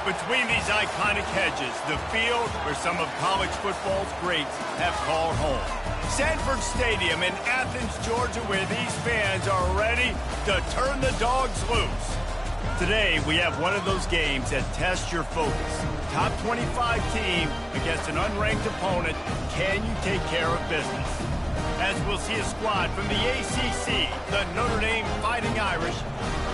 Between these iconic hedges, the field where some of college football's greats have called home. Sanford Stadium in Athens, Georgia, where these fans are ready to turn the dogs loose. Today, we have one of those games that tests your focus. Top 25 team against an unranked opponent. Can you take care of business? As we'll see a squad from the ACC, the Notre Dame Fighting Irish,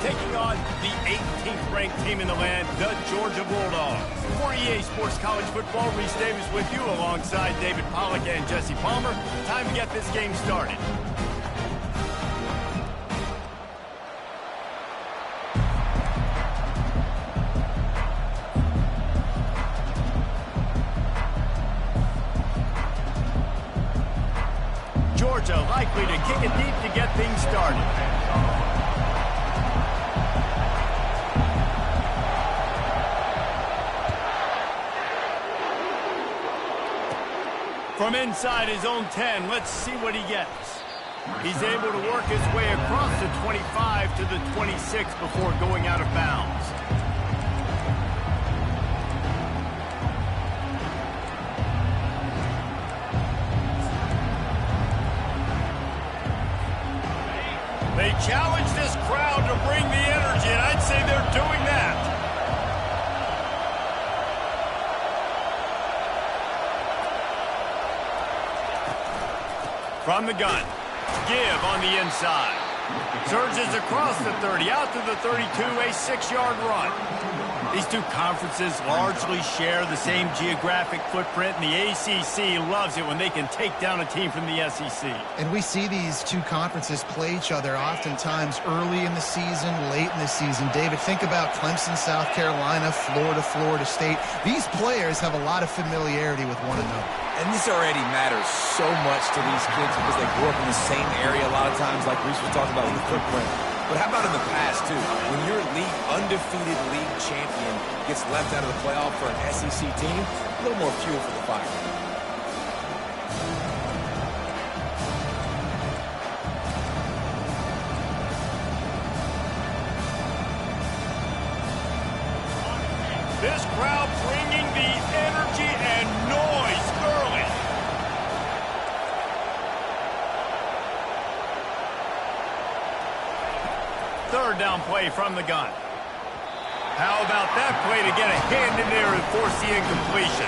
taking on the 18th ranked team in the land, the Georgia Bulldogs. For EA Sports College Football, Reese Davis with you alongside David Pollack and Jesse Palmer. Time to get this game started. Georgia likely to kick it deep to get things started. From inside his own 10, let's see what he gets. He's able to work his way across the 25 to the 26 before going out of bounds. They challenge this crowd to bring the energy, and I'd say they're doing that. From the gun, give on the inside. Surges across the 30, out to the 32, a 6-yard run. These two conferences largely share the same geographic footprint, and the ACC loves it when they can take down a team from the SEC. And we see these two conferences play each other oftentimes early in the season, late in the season. David, think about Clemson, South Carolina, Florida, Florida State. These players have a lot of familiarity with one another. And this already matters so much to these kids because they grew up in the same area a lot of times, like Reese was talking about with the footprint. But how about in the past, too? When your undefeated league champion gets left out of the playoff for an SEC team, a little more fuel for the fire. This crowd bringing the energy and noise early. Third down play from the gun. How about that play to get a hand in there and force the incompletion?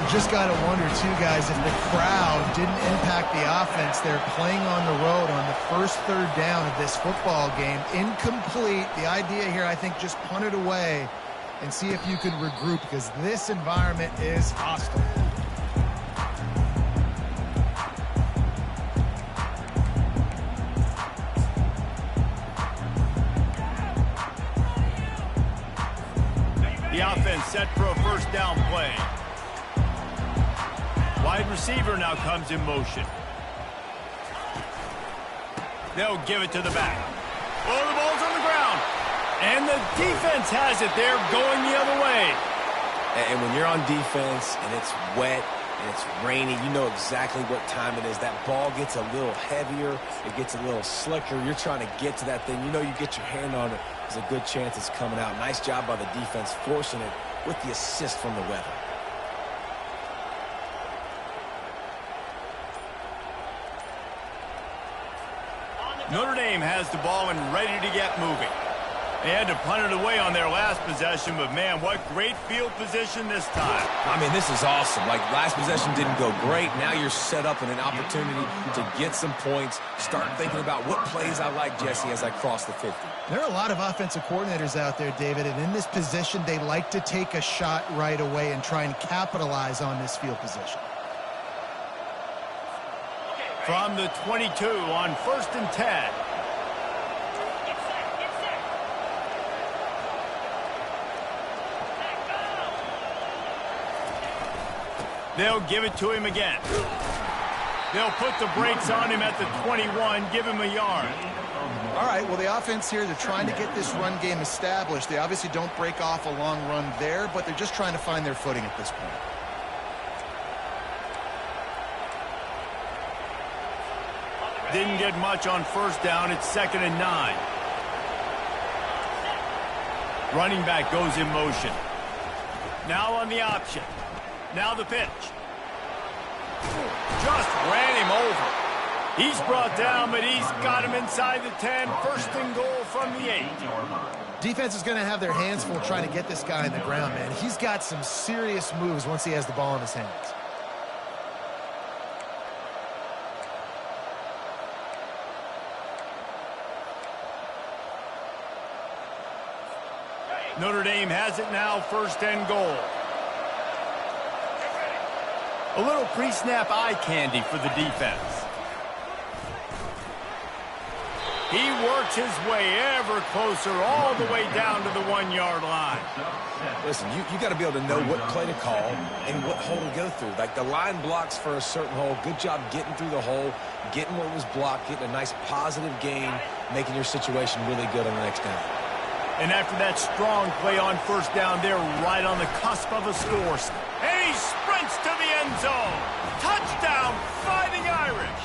You just got to wonder, too, guys, if the crowd didn't impact the offense. They're playing on the road on the first third down of this football game. Incomplete. The idea here, I think, just punt it away and see if you could regroup, because this environment is hostile. The offense set for a first down play. Wide receiver now comes in motion. They'll give it to the back. Oh, the ball's on the ground. And the defense has it. They're going the other way. And when you're on defense and it's wet and it's rainy, you know exactly what time it is. That ball gets a little heavier. It gets a little slicker. You're trying to get to that thing. You know you get your hand on it. There's a good chance it's coming out. Nice job by the defense forcing it with the assist from the weather. Notre Dame has the ball and ready to get moving. They had to punt it away on their last possession, but man, what great field position this time. I mean, this is awesome. Like, last possession didn't go great. Now you're set up in an opportunity to get some points. Start thinking about what plays I like, Jesse, as I cross the 50. There are a lot of offensive coordinators out there, David, and in this position, they like to take a shot right away and try and capitalize on this field position. From the 22 on 1st and 10. They'll give it to him again. They'll put the brakes on him at the 21, give him a yard. All right, well, the offense here, they're trying to get this run game established. They obviously don't break off a long run there, but they're just trying to find their footing at this point. Didn't get much on first down. It's 2nd and 9. Running back goes in motion. Now on the option. Now the pitch. Just ran him over. He's brought down, but he's got him inside the 10. First and goal from the 8. Defense is going to have their hands full trying to get this guy in the ground, man. He's got some serious moves once he has the ball in his hands. Notre Dame has it now, first and goal. A little pre-snap eye candy for the defense. He works his way ever closer all the way down to the 1-yard line. Listen, you got to be able to know what play to call and what hole to go through. Like the line blocks for a certain hole. Good job getting through the hole, getting what was blocked, getting a nice positive gain, making your situation really good on the next down. And after that strong play on first down, they're right on the cusp of a score. And he sprints to the end zone. Touchdown, Fighting Irish.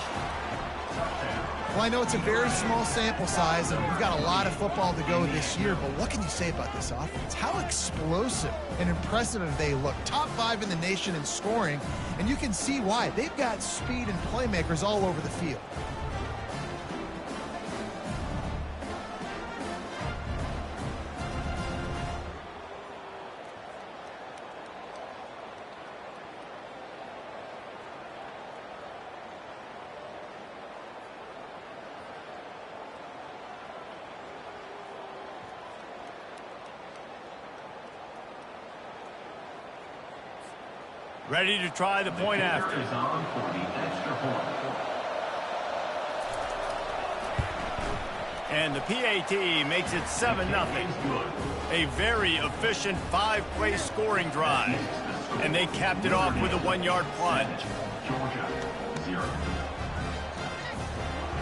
Well, I know it's a very small sample size, and we've got a lot of football to go this year, but what can you say about this offense? How explosive and impressive they look. Top 5 in the nation in scoring, and you can see why. They've got speed and playmakers all over the field. Ready to try the point after. And the PAT makes it 7-0. A very efficient 5-play scoring drive. And they capped it off with a 1-yard plunge.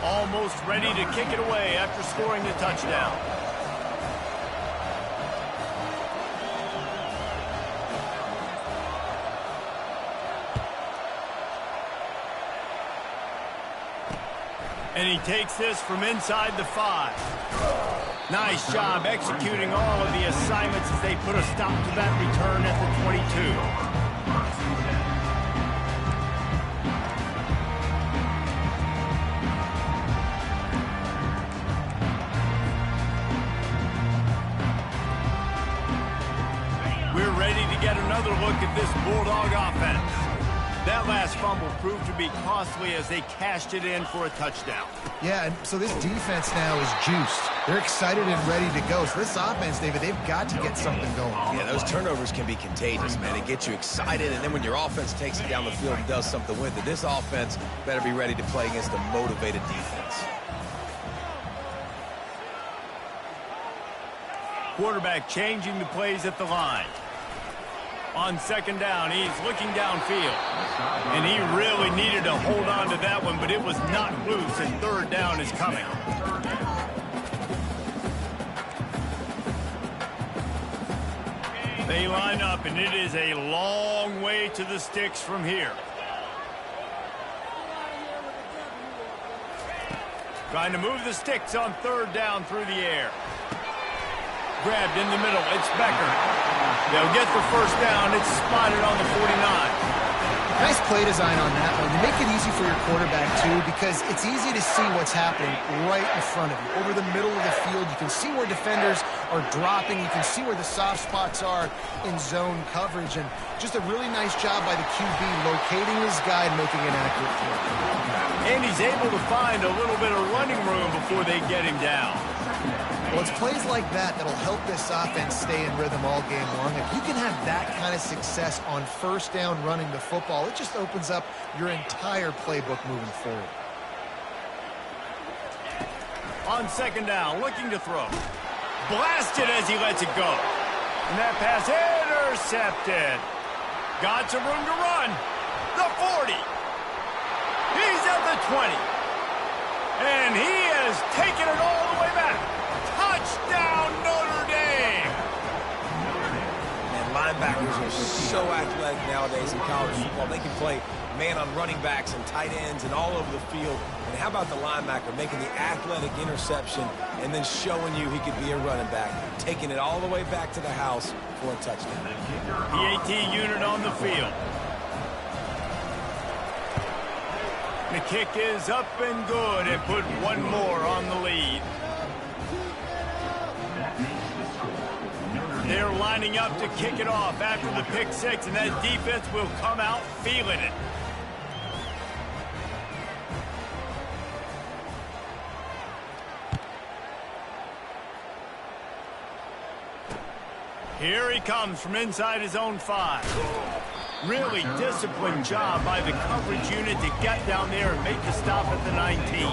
Almost ready to kick it away after scoring the touchdown. And he takes this from inside the 5. Nice job executing all of the assignments as they put a stop to that return at the 22. We're ready to get another look at this Bulldog offense. That last fumble proved to be costly as they cashed it in for a touchdown. Yeah, and so this defense now is juiced. They're excited and ready to go. So this offense, David, they've got to get something going. Yeah, those turnovers can be contagious, man. It gets you excited, and then when your offense takes it down the field and does something with it, this offense better be ready to play against a motivated defense. Quarterback changing the plays at the line. On second down, he's looking downfield. And he really needed to hold on to that one, but it was not loose, and third down is coming. They line up, and it is a long way to the sticks from here. Trying to move the sticks on third down through the air. Grabbed in the middle. It's Becker. They'll get the first down. It's spotted on the 49. Nice play design on that one. You make it easy for your quarterback, too, because it's easy to see what's happening right in front of you. Over the middle of the field, you can see where defenders are dropping. You can see where the soft spots are in zone coverage. And just a really nice job by the QB locating his guy and making an accurate throw. And he's able to find a little bit of running room before they get him down. Well, it's plays like that that'll help this offense stay in rhythm all game long. If you can have that kind of success on first down running the football, it just opens up your entire playbook moving forward. On second down, looking to throw. Blasted as he lets it go. And that pass intercepted. Got some room to run. The 40. He's at the 20. And he has taken it all the way back. Touchdown, Notre Dame! And linebackers are so athletic nowadays in college football. They can play man on running backs and tight ends and all over the field. And how about the linebacker making the athletic interception and then showing you he could be a running back, taking it all the way back to the house for a touchdown. The AT unit on the field. The kick is up and good, and put one more on the lead. They're lining up to kick it off after the pick six, and that defense will come out feeling it. Here he comes from inside his own 5. Really disciplined job by the coverage unit to get down there and make the stop at the 19.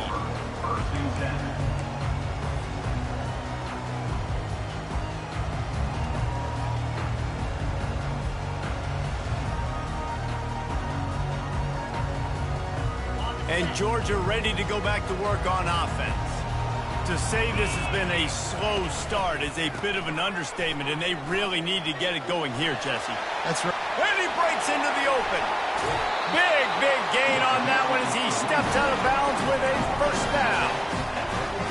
And Georgia ready to go back to work on offense. To say this has been a slow start is a bit of an understatement, and they really need to get it going here, Jesse. That's right. And he breaks into the open. Big gain on that one as he steps out of bounds with a first down.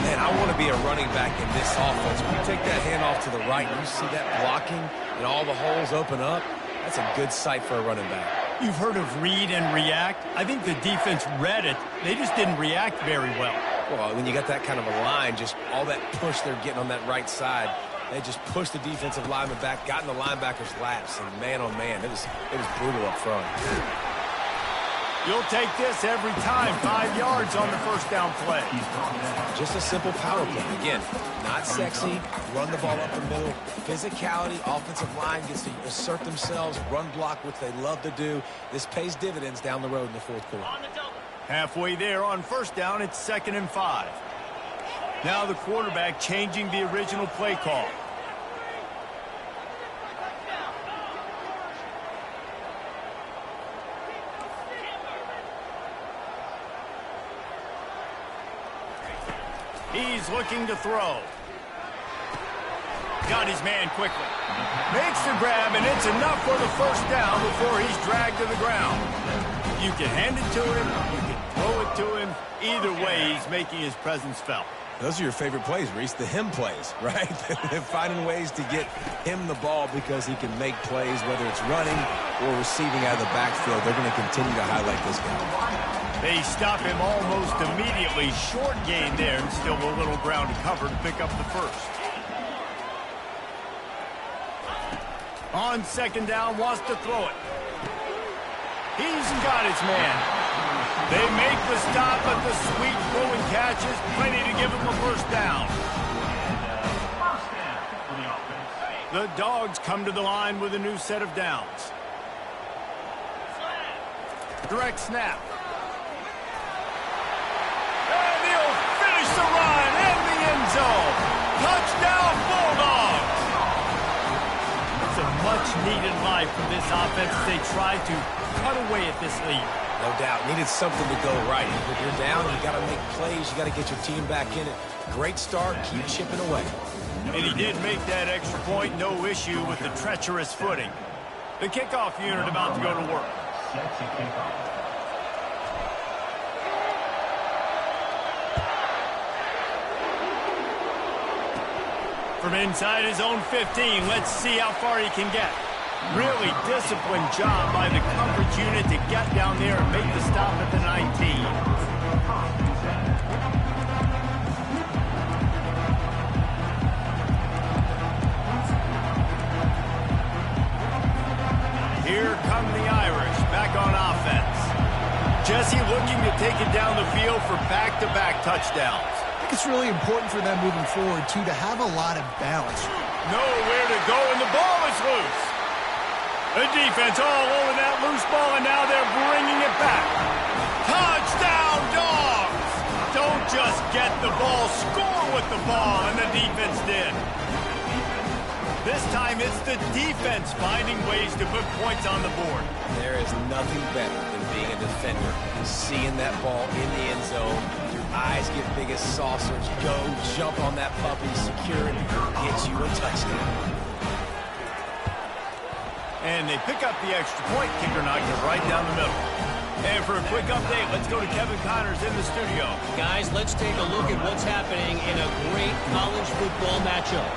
Man, I want to be a running back in this offense. When you take that handoff to the right, and you see that blocking and all the holes open up, that's a good sight for a running back. You've heard of read and react. I think the defense read it. They just didn't react very well. Well, when you got that kind of a line, just all that push they're getting on that right side, they just pushed the defensive lineman back, got in the linebacker's laps, and man, oh man, it was brutal up front. You'll take this every time. 5 yards on the first down play. Just a simple power play. Again, not sexy, run the ball up the middle. Physicality, offensive line gets to assert themselves, run block, which they love to do. This pays dividends down the road in the fourth quarter. Halfway there on first down, it's 2nd and 5. Now the quarterback changing the original play call. He's looking to throw. Got his man quickly. Makes the grab, and it's enough for the first down before he's dragged to the ground. You can hand it to him. You can throw it to him. Either way, he's making his presence felt. Those are your favorite plays, Reese, the him plays, right? Finding ways to get him the ball because he can make plays, whether it's running or receiving out of the backfield. They're going to continue to highlight this guy. They stop him almost immediately. Short gain there, and still a little ground to cover to pick up the first. On second down, wants to throw it. He's got his man. They make the stop, but the sweet throwing catch is plenty to give him a first down. The Dogs come to the line with a new set of downs. Direct snap. And he'll finish the run in the end zone. Touchdown, Bulldogs. It's a much-needed life for this offense as they try to cut away at this lead. No doubt. Needed something to go right. If you're down, you got to make plays. You got to get your team back in it. Great start. Keep chipping away. And he did make that extra point. No issue with the treacherous footing. The kickoff unit about to go to work. From inside his own 15, let's see how far he can get. Really disciplined job by the coverage unit to get down there and make the stop at the 19. Here come the Irish back on offense. Jesse looking to take it down the field for back-to-back touchdowns. I think it's really important for them moving forward, too, to have a lot of balance. Nowhere to go, and the ball is loose. The defense all over that loose ball, and now they're bringing it back. Touchdown, Dogs! Don't just get the ball, score with the ball, and the defense did. This time it's the defense finding ways to put points on the board. There is nothing better than being a defender. Seeing that ball in the end zone, your eyes get big as saucers. Go, jump on that puppy, secure it, get you a touchdown. And they pick up the extra point. Kicker knocking it right down the middle. And for a quick update, let's go to Kevin Connors in the studio. Guys, let's take a look at what's happening in a great college football matchup.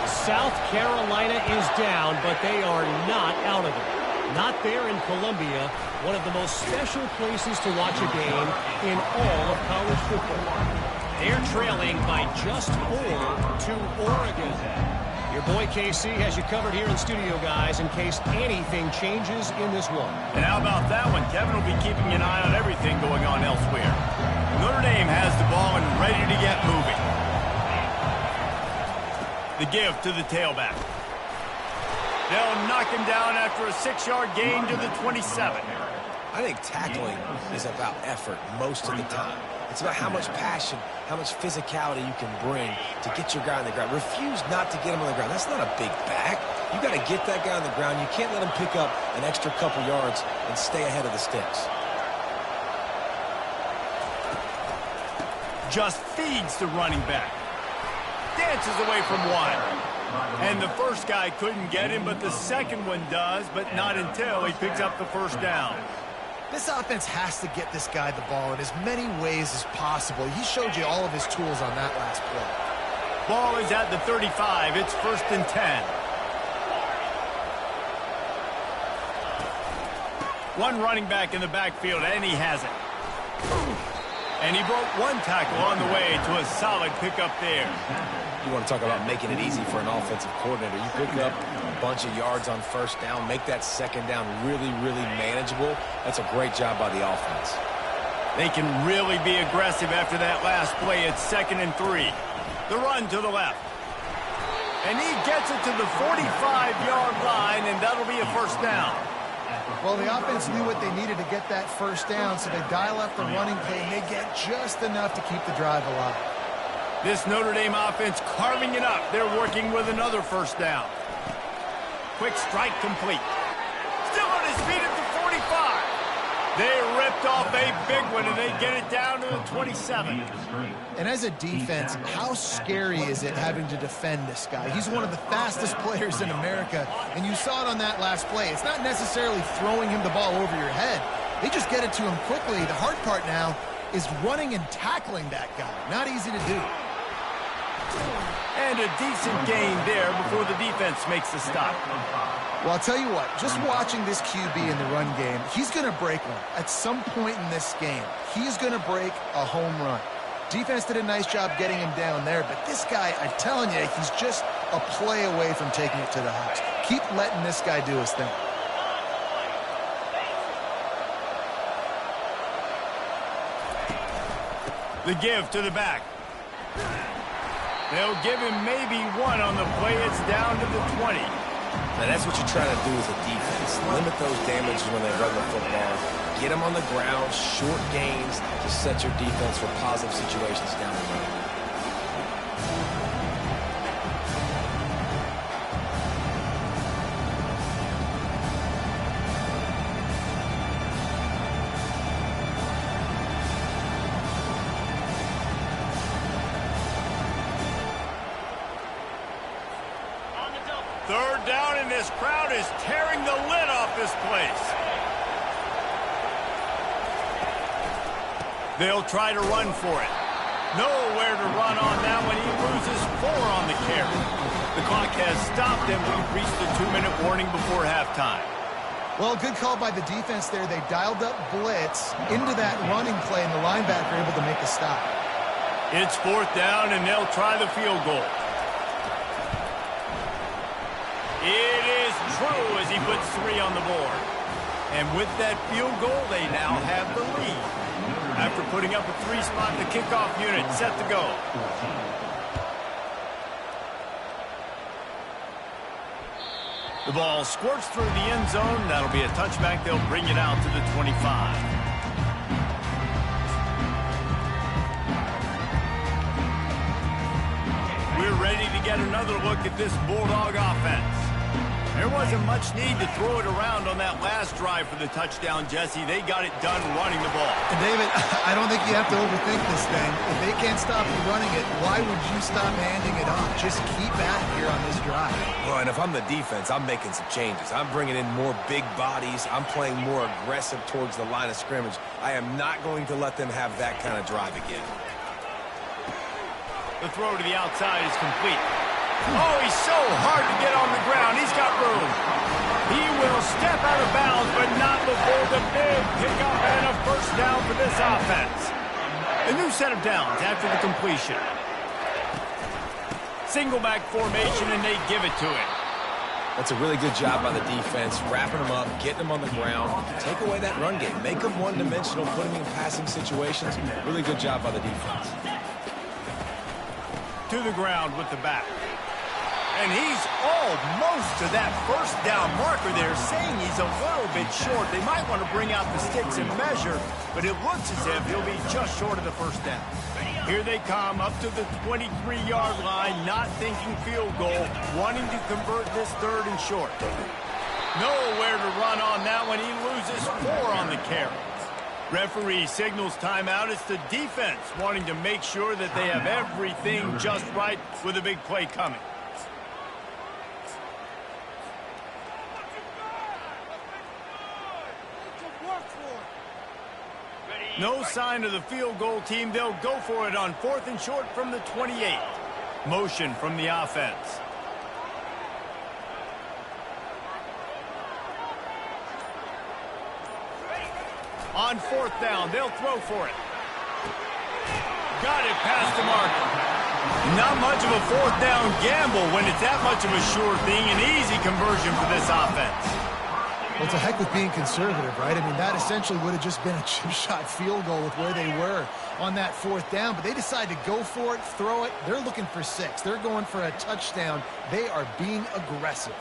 South Carolina is down, but they are not out of it. Not there in Columbia, one of the most special places to watch a game in all of college football. They're trailing by just 4 to Oregon. Your boy KC has you covered here in studio, guys, in case anything changes in this one. And how about that one? Kevin will be keeping an eye on everything going on elsewhere. Notre Dame has the ball and ready to get moving. The give to the tailback. They'll knock him down after a 6-yard gain to the 27. I think tackling is about effort most of the time. It's about how much passion, how much physicality you can bring to get your guy on the ground. Refuse not to get him on the ground. That's not a big back. You got to get that guy on the ground. You can't let him pick up an extra couple yards and stay ahead of the sticks. Just feeds the running back. Dances away from one. And the first guy couldn't get him, but the second one does, but not until he picks up the first down. This offense has to get this guy the ball in as many ways as possible. He showed you all of his tools on that last play. Ball is at the 35. It's 1st and 10. One running back in the backfield, and he has it. And he broke one tackle on the way to a solid pickup there. You want to talk about making it easy for an offensive coordinator. You pick up a bunch of yards on first down, make that second down really, really manageable. That's a great job by the offense. They can really be aggressive after that last play. It's 2nd and 3. The run to the left. And he gets it to the 45-yard line, and that'll be a first down. Well, the offense knew what they needed to get that first down, so they dial up the running play, and they get just enough to keep the drive alive. This Notre Dame offense carving it up. They're working with another first down. Quick strike complete. Still on his feet at the 45. They ripped off a big one, and they get it down to the 27. And as a defense, how scary is it having to defend this guy? He's one of the fastest players in America, and you saw it on that last play. It's not necessarily throwing him the ball over your head. They just get it to him quickly. The hard part now is running and tackling that guy. Not easy to do. And a decent gain there before the defense makes the stop. Well, I'll tell you what, just watching this QB in the run game, he's going to break one at some point in this game. He's going to break a home run. Defense did a nice job getting him down there, but this guy, I'm telling you, he's just a play away from taking it to the house. Keep letting this guy do his thing. The give to the back. They'll give him maybe one on the play. It's down to the 20. Now, that's what you try to do as a defense. Limit those damages when they run the football. Get them on the ground, short gains to set your defense for positive situations down the road. Third down, and this crowd is tearing the lid off this place. They'll try to run for it. Nowhere to run on that one. He loses 4 on the carry. The clock has stopped, and we've reached the 2-minute warning before halftime. Well, good call by the defense there. They dialed up blitz into that running play, and the linebacker able to make the stop. It's 4th down, and they'll try the field goal. It is true as he puts 3 on the board. And with that field goal, they now have the lead. After putting up a 3-spot, the kickoff unit set to go. The ball squirts through the end zone. That'll be a touchback. They'll bring it out to the 25. We're ready to get another look at this Bulldog offense. There wasn't much need to throw it around on that last drive for the touchdown, Jesse. They got it done running the ball. And David, I don't think you have to overthink this thing. If they can't stop you running it, why would you stop handing it off? Just keep at it here on this drive. Well, and if I'm the defense, I'm making some changes. I'm bringing in more big bodies. I'm playing more aggressive towards the line of scrimmage. I am not going to let them have that kind of drive again. The throw to the outside is complete. Oh, he's so hard to get on the ground. He's got room. He will step out of bounds, but not before the big pickup and a first down for this offense. A new set of downs after the completion. Single back formation, and they give it to him. That's a really good job by the defense, wrapping them up, getting them on the ground. Take away that run game. Make them one-dimensional, put them in passing situations. Really good job by the defense. To the ground with the back. And he's almost to that first down marker there, saying he's a little bit short. They might want to bring out the sticks and measure, but it looks as if he'll be just short of the first down. Here they come up to the 23-yard line, not thinking field goal, wanting to convert this third and short. Nowhere to run on that one. He loses 4 on the carry. Referee signals timeout. It's the defense wanting to make sure that they have everything just right with a big play coming. No sign of the field goal team. They'll go for it on 4th and short from the 28. Motion from the offense. On 4th down, they'll throw for it. Got it past the marker. Not much of a 4th down gamble when it's that much of a sure thing. An easy conversion for this offense. Well, it's a heck with being conservative, right? I mean, that essentially would have just been a chip shot field goal with where they were on that 4th down. But they decide to go for it, throw it. They're looking for 6. They're going for a touchdown. They are being aggressive.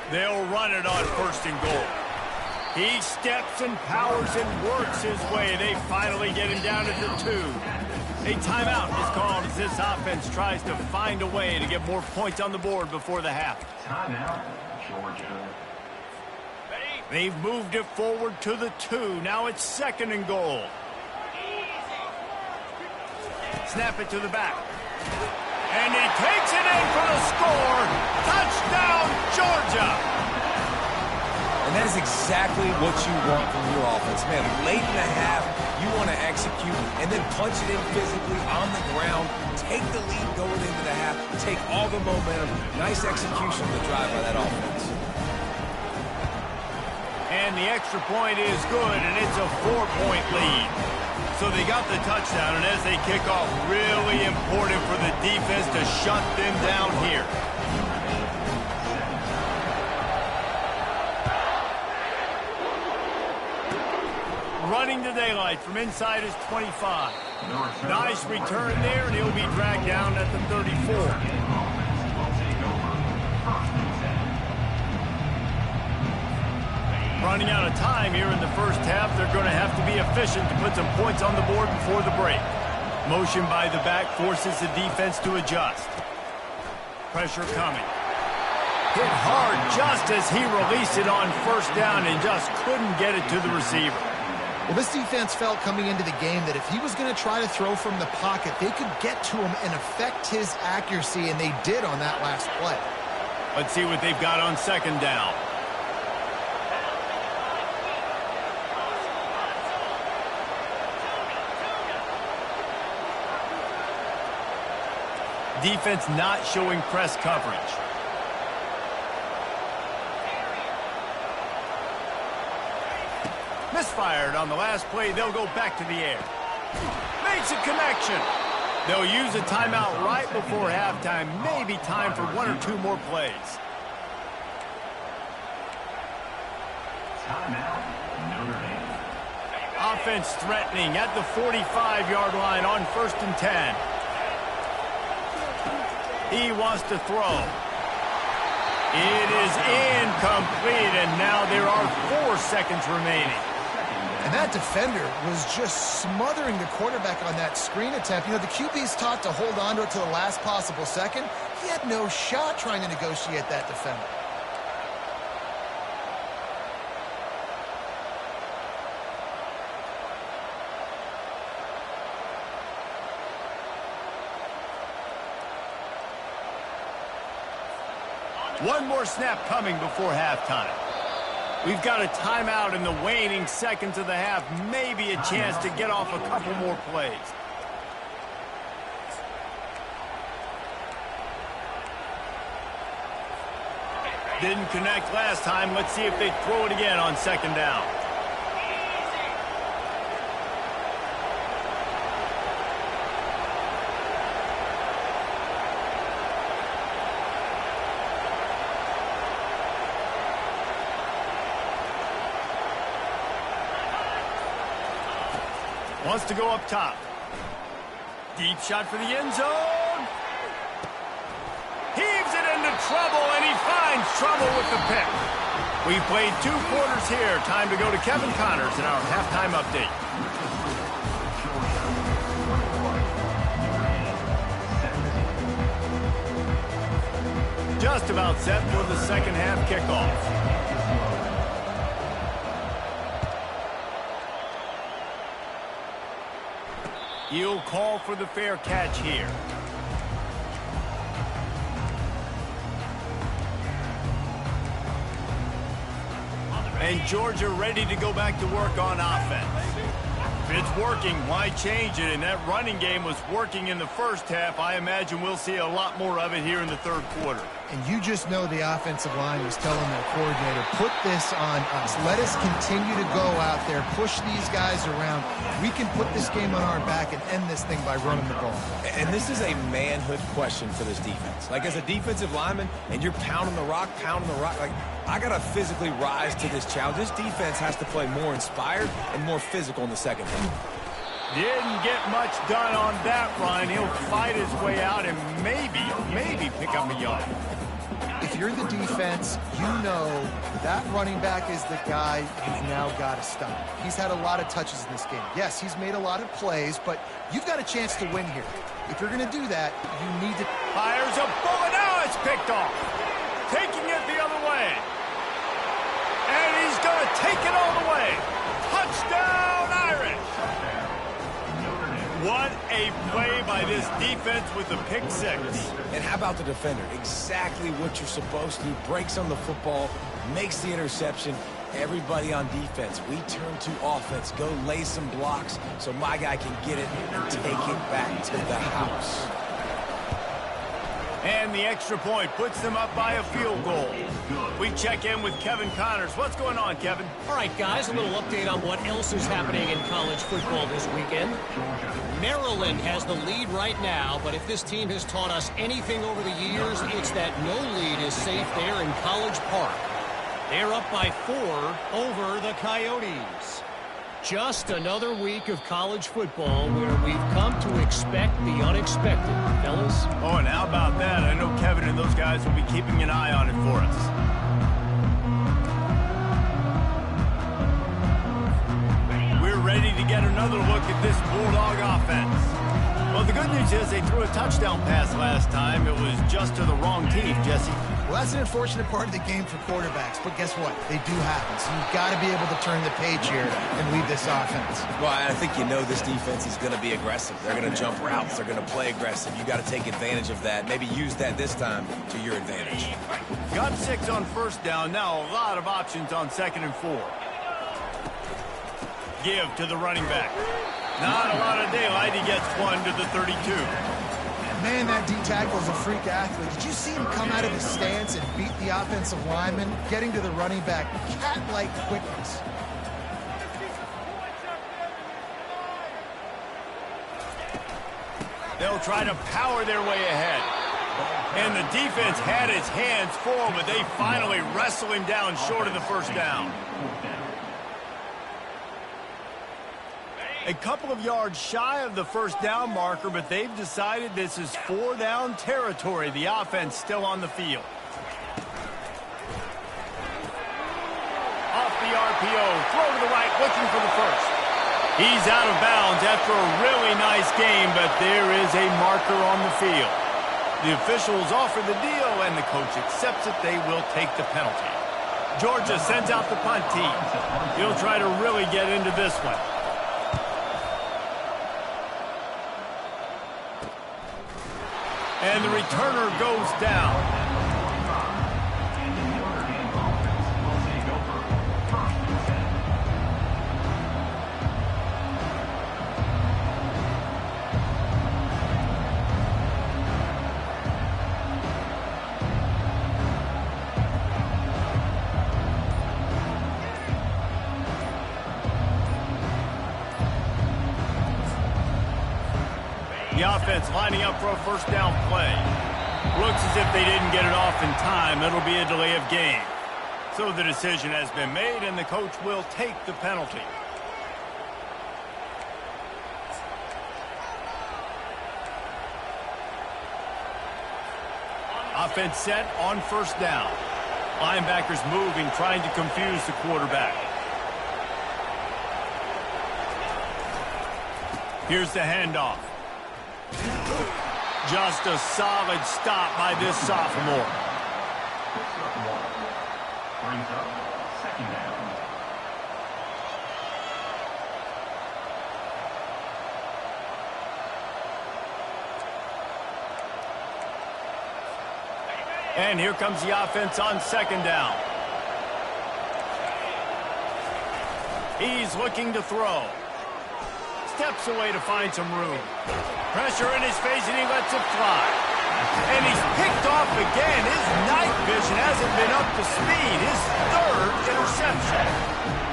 They'll run it on 1st and goal. He steps and powers and works his way. They finally get him down at the 2. A timeout is called as this offense tries to find a way to get more points on the board before the half. Timeout, Georgia. They've moved it forward to the 2. Now it's 2nd and goal. Snap it to the back. And he takes it in for the score. Touchdown, Georgia. And that is exactly what you want from your offense. Man, late in the half, you want to execute and then punch it in physically on the ground. Take the lead going into the half. Take all the momentum. Nice execution of the drive by that offense. And the extra point is good, and it's a 4-point lead. So they got the touchdown, and as they kick off, really important for the defense to shut them down here. Running to daylight from inside his 25. Nice return there, and he'll be dragged down at the 34. Running out of time here in the first half. They're going to have to be efficient to put some points on the board before the break. Motion by the back forces the defense to adjust. Pressure coming. Hit hard just as he released it on 1st down and just couldn't get it to the receiver. Well, this defense felt coming into the game that if he was going to try to throw from the pocket, they could get to him and affect his accuracy, and they did on that last play. Let's see what they've got on 2nd down. Defense not showing press coverage. Misfired on the last play. They'll go back to the air. Makes a connection. They'll use a timeout right before halftime. Maybe time for 1 or 2 more plays. Timeout, Notre Dame. defense threatening at the 45-yard line on 1st and 10. He wants to throw. It is incomplete, and now there are 4 seconds remaining. And that defender was just smothering the quarterback on that screen attempt. You know, the QB's taught to hold on to it to the last possible second. He had no shot trying to negotiate that defender. One more snap coming before halftime. We've got a timeout in the waning seconds of the half. Maybe a chance to get off a couple more plays. Didn't connect last time. Let's see if they throw it again on 2nd down. Wants to go up top. Deep shot for the end zone. Heaves it into trouble, and he finds trouble with the pick. We played 2 quarters here. Time to go to Kevin Connors in our halftime update. Just about set for the second half kickoff. He'll call for the fair catch here. And Georgia ready to go back to work on offense. If it's working, why change it? And that running game was working in the first half. I imagine we'll see a lot more of it here in the 3rd quarter. And you just know the offensive line was telling their coordinator, put this on us. Let us continue to go out there, push these guys around. We can put this game on our back and end this thing by running the ball. And this is a manhood question for this defense. Like, as a defensive lineman, and you're pounding the rock, like, I got to physically rise to this challenge. This defense has to play more inspired and more physical in the second half. Didn't get much done on that run. He'll fight his way out and maybe pick up a yard. If you're the defense, you know that running back is the guy you've now got to stop. He's had a lot of touches in this game. Yes, he's made a lot of plays, but you've got a chance to win here. If you're going to do that, you need to... Fires a bullet. Now it's picked off. Taking it the other way. And he's going to take it all the way. Touchdown, Irish. What a play by this defense with the pick 6. And how about the defender? Exactly what you're supposed to do. Breaks on the football, makes the interception. Everybody on defense, we turn to offense. Go lay some blocks so my guy can get it and take it back to the house. And the extra point puts them up by a field goal. We check in with Kevin Connors. What's going on, Kevin? All right, guys, a little update on what else is happening in college football this weekend. Maryland has the lead right now, but if this team has taught us anything over the years, it's that no lead is safe there in College Park. They're up by 4 over the Coyotes. Just another week of college football where we've come to expect the unexpected, fellas. Oh, and how about that? I know Kevin and those guys will be keeping an eye on it for us. We're ready to get another look at this Bulldog offense. Well, the good news is they threw a touchdown pass last time. It was just to the wrong team, Jesse. Well, that's an unfortunate part of the game for quarterbacks, but guess what? They do happen. So you've got to be able to turn the page here and lead this offense. Well, I think you know this defense is going to be aggressive. They're going to jump routes. They're going to play aggressive. You got to take advantage of that. Maybe use that this time to your advantage. Got 6 on 1st down. Now a lot of options on 2nd and 4. Give to the running back. Not a lot of daylight. He gets 1 to the 32. Man, that D-tackle is a freak athlete. Did you see him come out of his stance and beat the offensive lineman, getting to the running back? Cat-like quickness. They'll try to power their way ahead. And the defense had his hands full, but they finally wrestle him down short of the 1st down. A couple of yards shy of the first down marker, but they've decided this is 4-down territory. The offense still on the field. Off the RPO, throw to the right, looking for the first. He's out of bounds after a really nice game, but there is a marker on the field. The officials offer the deal, and the coach accepts it. They will take the penalty. Georgia sends out the punt team. He'll try to really get into this one. And the returner goes down. The offense lining up for a first down play. Looks as if they didn't get it off in time. It'll be a delay of game. So the decision has been made, and the coach will take the penalty. Offense set on first down. Linebackers moving, trying to confuse the quarterback. Here's the handoff. Just a solid stop by this sophomore. Brings up second down. And here comes the offense on second down. He's looking to throw. Steps away to find some room. Pressure in his face, and he lets it fly. And he's picked off again. His night vision hasn't been up to speed. His third interception.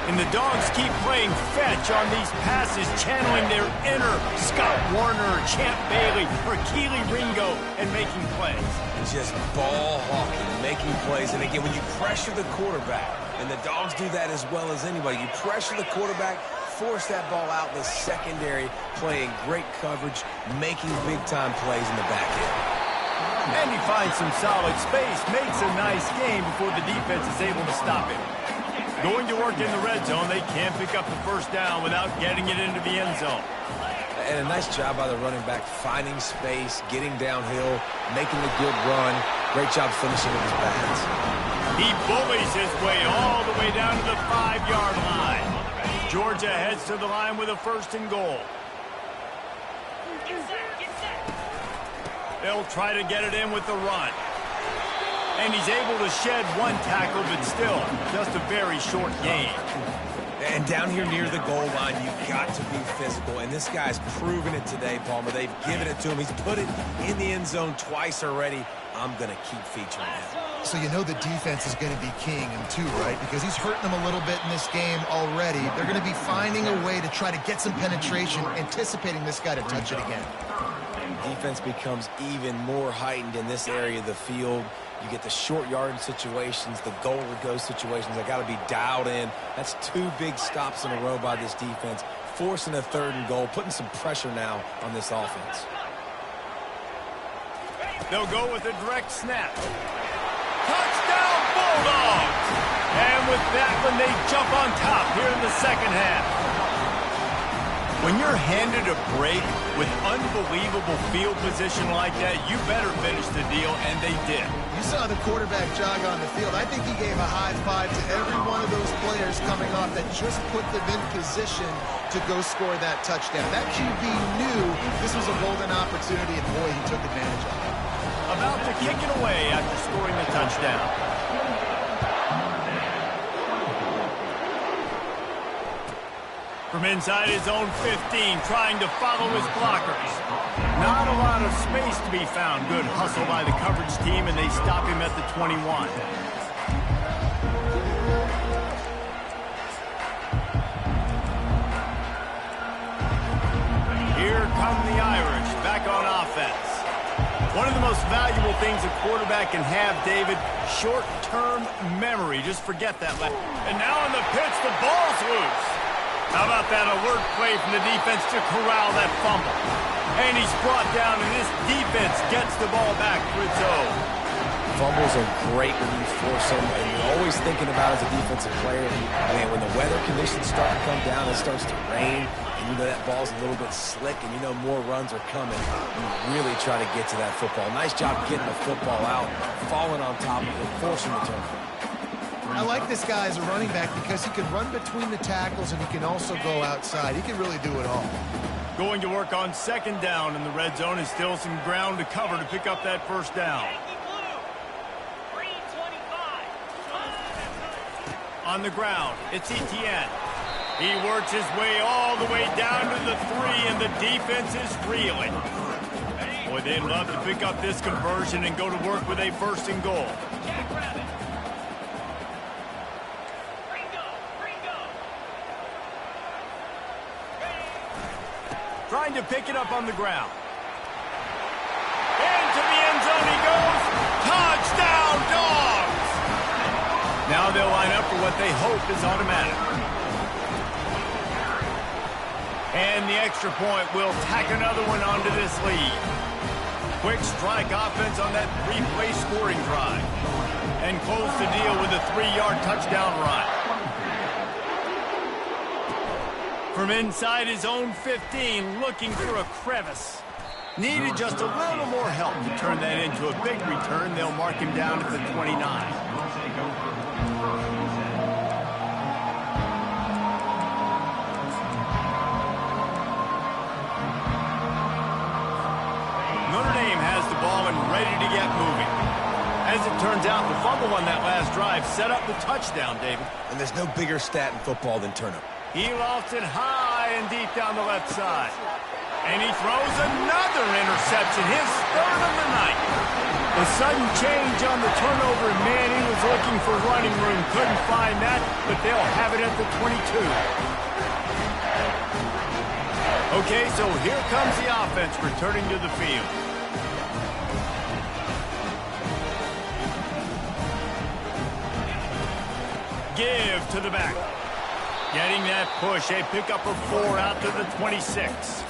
And the Dogs keep playing fetch on these passes, channeling their inner Scott Warner, Champ Bailey, or Keely Ringo, and making plays. Just ball hawking, making plays. And again, when you pressure the quarterback, and the Dogs do that as well as anybody, you pressure the quarterback, force that ball out in the secondary, playing great coverage, making big-time plays in the back end. And he finds some solid space, makes a nice game before the defense is able to stop him. Going to work in the red zone, they can't pick up the first down without getting it into the end zone. And a nice job by the running back, finding space, getting downhill, making a good run. Great job finishing with his pads. He bullies his way all the way down to the 5-yard line. Georgia heads to the line with a first and goal. They'll try to get it in with the run. And he's able to shed one tackle, but still just a very short game. And down here near the goal line, you've got to be physical. And this guy's proven it today, Palmer. They've given it to him. He's put it in the end zone twice already. I'm going to keep featuring him. So you know the defense is going to be keying him too, right? Because he's hurting them a little bit in this game already. They're going to be finding a way to try to get some penetration, anticipating this guy to touch it again. Defense becomes even more heightened in this area of the field. You get the short yardage situations, the goal-to-go situations. They got to be dialed in. That's 2 big stops in a row by this defense, forcing a third and goal, putting some pressure now on this offense. They'll go with a direct snap. Touchdown, Bulldogs! And with that one, they jump on top here in the second half. When you're handed a break with unbelievable field position like that, you better finish the deal, and they did. You saw the quarterback jog on the field. I think he gave a high five to every one of those players coming off that just put them in position to go score that touchdown. That QB knew this was a golden opportunity, and boy, he took advantage of it. About to kick it away after scoring the touchdown. From inside his own 15, trying to follow his blockers. Not a lot of space to be found. Good hustle by the coverage team, and they stop him at the 21. Here come the Irish, back on offense. One of the most valuable things a quarterback can have, David, short-term memory. Just forget that. And now on the pitch, the ball's loose. How about about that alert play from the defense to corral that fumble? And he's brought down, and this defense gets the ball back for its own. Fumbles are great when you force them, and you're always thinking about as a defensive player, man, when the weather conditions start to come down, it starts to rain, and you know that ball's a little bit slick, and you know more runs are coming. You really try to get to that football. Nice job getting the football out, falling on top of it, forcing the turnover. I like this guy as a running back because he can run between the tackles and he can also go outside. He can really do it all. Going to work on second down in the red zone, and still some ground to cover to pick up that first down. On the ground, it's Etienne. He works his way all the way down to the 3, and the defense is reeling. Boy, they'd love to pick up this conversion and go to work with a first and goal. Trying to pick it up on the ground. Into the end zone he goes. Touchdown, Dogs! Now they'll line up for what they hope is automatic. And the extra point will tack another one onto this lead. Quick strike offense on that 3-play scoring drive. And close the deal with a 3-yard touchdown run. From inside his own 15, looking for a crevice. Needed just a little more help to turn that into a big return. They'll mark him down at the 29. Notre Dame has the ball and ready to get moving. As it turns out, the fumble on that last drive set up the touchdown, David. And there's no bigger stat in football than turnover. He lofts it high and deep down the left side. And he throws another interception, his third of the night. The sudden change on the turnover, man, he was looking for running room. Couldn't find that, but they'll have it at the 22. Okay, so here comes the offense returning to the field. Give to the back. Getting that push, a pickup of 4 out to the 26.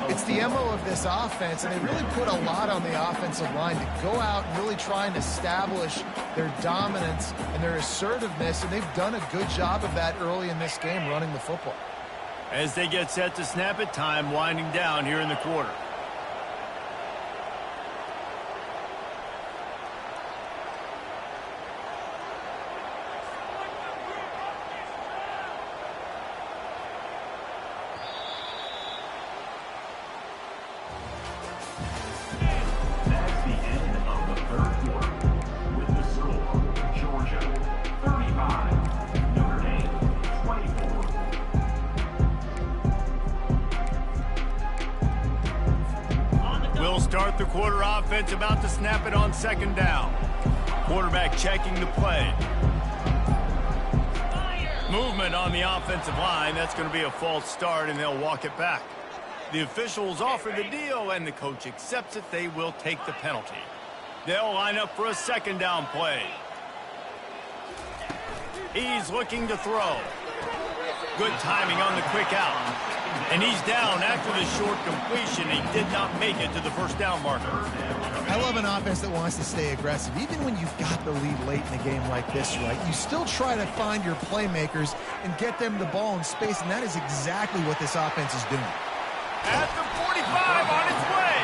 It's the MO of this offense, and they really put a lot on the offensive line to go out and really try and establish their dominance and their assertiveness, and they've done a good job of that early in this game, running the football. As they get set to snap it, time winding down here in the quarter. Start the quarter offense, about to snap it on second down. Quarterback checking the play. Movement on the offensive line. That's going to be a false start, and they'll walk it back. The officials offer the deal, and the coach accepts it. They will take the penalty. They'll line up for a second down play. He's looking to throw. Good timing on the quick out. And he's down after the short completion. He did not make it to the first down marker. I love an offense that wants to stay aggressive. Even when you've got the lead late in a game like this, right, you still try to find your playmakers and get them the ball in space, and that is exactly what this offense is doing. At the 45 on its way.